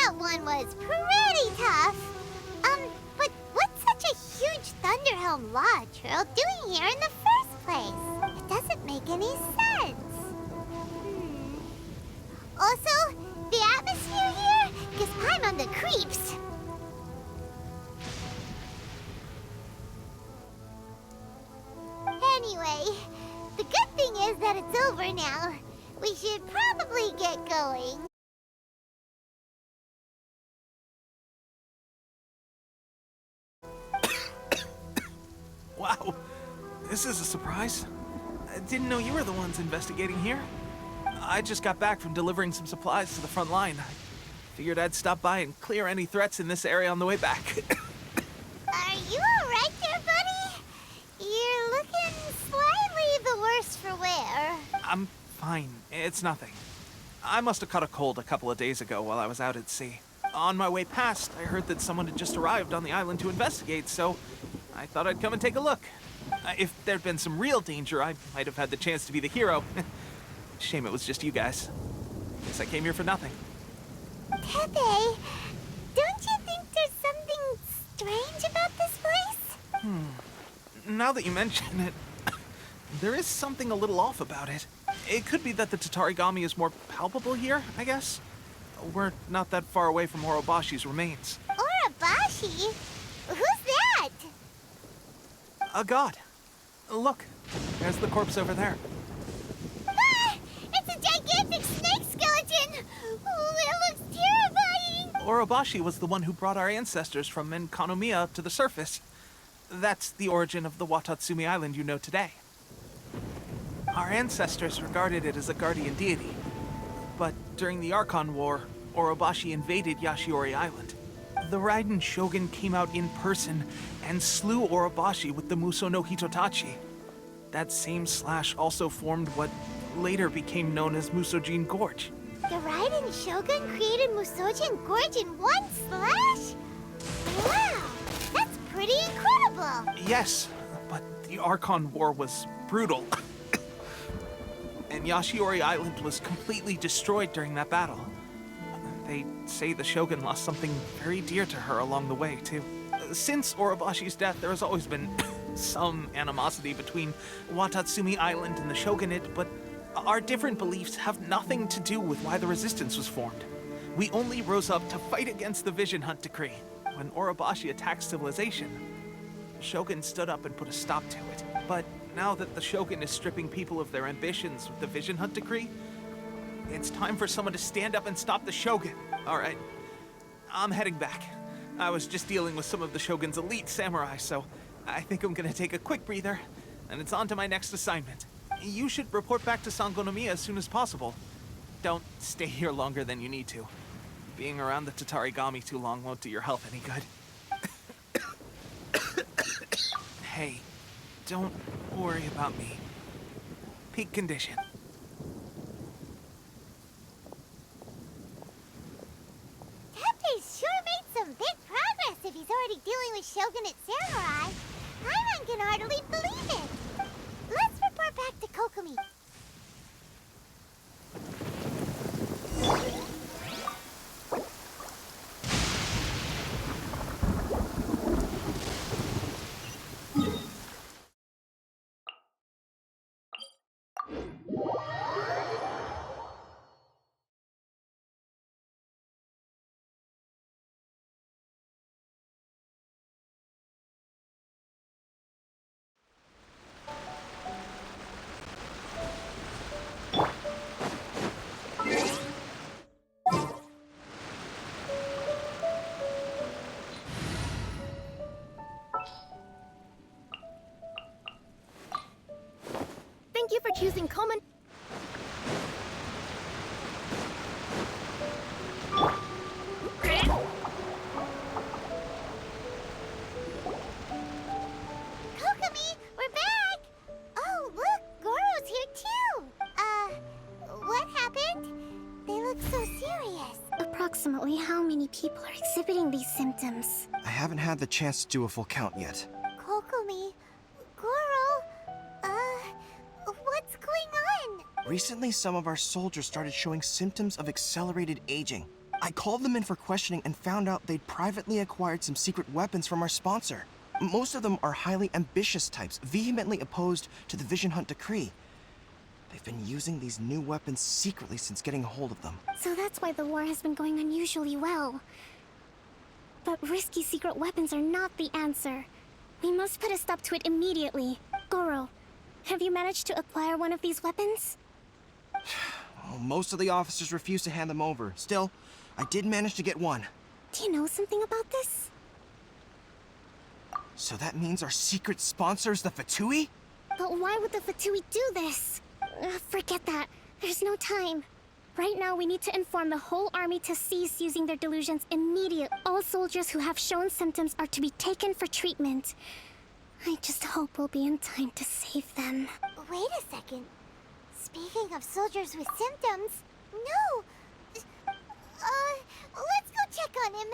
That one was pretty tough. But what's such a huge Thunderhelm Lawachurl doing here in the first place? It doesn't make any sense. Also, the atmosphere here gives I'm on the creeps. Anyway, the good thing is that it's over now. We should probably get going. Wow, this is a surprise. I didn't know you were the ones investigating here. I just got back from delivering some supplies to the front line. I figured I'd stop by and clear any threats in this area on the way back. Are you alright there, buddy? You're looking slightly the worse for wear. I'm fine. It's nothing. I must have caught a cold a couple of days ago while I was out at sea. On my way past, I heard that someone had just arrived on the island to investigate, so I thought I'd come and take a look. If there'd been some real danger, I might have had the chance to be the hero. Shame it was just you guys. Guess I came here for nothing. Pepe, don't you think there's something strange about this place? Now that you mention it, there is something a little off about it. It could be that the Tatarigami is more palpable here, I guess. We're not that far away from Orobashi's remains. Orobashi? Who's that? A god. Look, there's the corpse over there. Ah! It's a gigantic snake skeleton! Oh, it looks terrifying! Orobashi was the one who brought our ancestors from Enkanomiya to the surface. That's the origin of the Watatsumi Island you know today. Our ancestors regarded it as a guardian deity. But during the Archon War, Orobashi invaded Yashiori Island. The Raiden Shogun came out in person and slew Orobashi with the Muso no Hitotachi. That same slash also formed what later became known as Musojin Gorge. The Raiden Shogun created Musojin Gorge in one slash? Wow, that's pretty incredible! Yes, but the Archon War was brutal. And Yashiori Island was completely destroyed during that battle. They say the Shogun lost something very dear to her along the way, too. Since Orobashi's death, there has always been some animosity between Watatsumi Island and the Shogunate, but our different beliefs have nothing to do with why the resistance was formed. We only rose up to fight against the Vision Hunt Decree. When Orobashi attacked civilization, the Shogun stood up and put a stop to it. But now that the Shogun is stripping people of their ambitions with the Vision Hunt Decree, it's time for someone to stand up and stop the Shogun. All right, I'm heading back. I was just dealing with some of the Shogun's elite samurai, so I think I'm gonna take a quick breather, and it's on to my next assignment. You should report back to Sangonomiya as soon as possible. Don't stay here longer than you need to. Being around the Tatarigami too long won't do your health any good. Hey, don't worry about me. Peak condition. Pepe's sure made some big progress if he's already dealing with Shogunate samurai. Paimon can hardly believe it. Let's report back to Kokomi. Thank you for choosing common. Kokomi, we're back! Oh, look, Goro's here too! What happened? They look so serious. Approximately how many people are exhibiting these symptoms? I haven't had the chance to do a full count yet. Kokomi, Goro, what's going on? Recently, some of our soldiers started showing symptoms of accelerated aging. I called them in for questioning and found out they'd privately acquired some secret weapons from our sponsor. Most of them are highly ambitious types, vehemently opposed to the Vision Hunt decree. They've been using these new weapons secretly since getting a hold of them. So that's why the war has been going unusually well. But risky secret weapons are not the answer. We must put a stop to it immediately. Goro, have you managed to acquire one of these weapons? Well, most of the officers refuse to hand them over. Still, I did manage to get one. Do you know something about this? So that means our secret sponsor is the Fatui? But why would the Fatui do this? Forget that. There's no time. Right now, we need to inform the whole army to cease using their delusions immediately. All soldiers who have shown symptoms are to be taken for treatment. I just hope we'll be in time to save them. Wait a second. Speaking of soldiers with symptoms, no! Let's go check on him.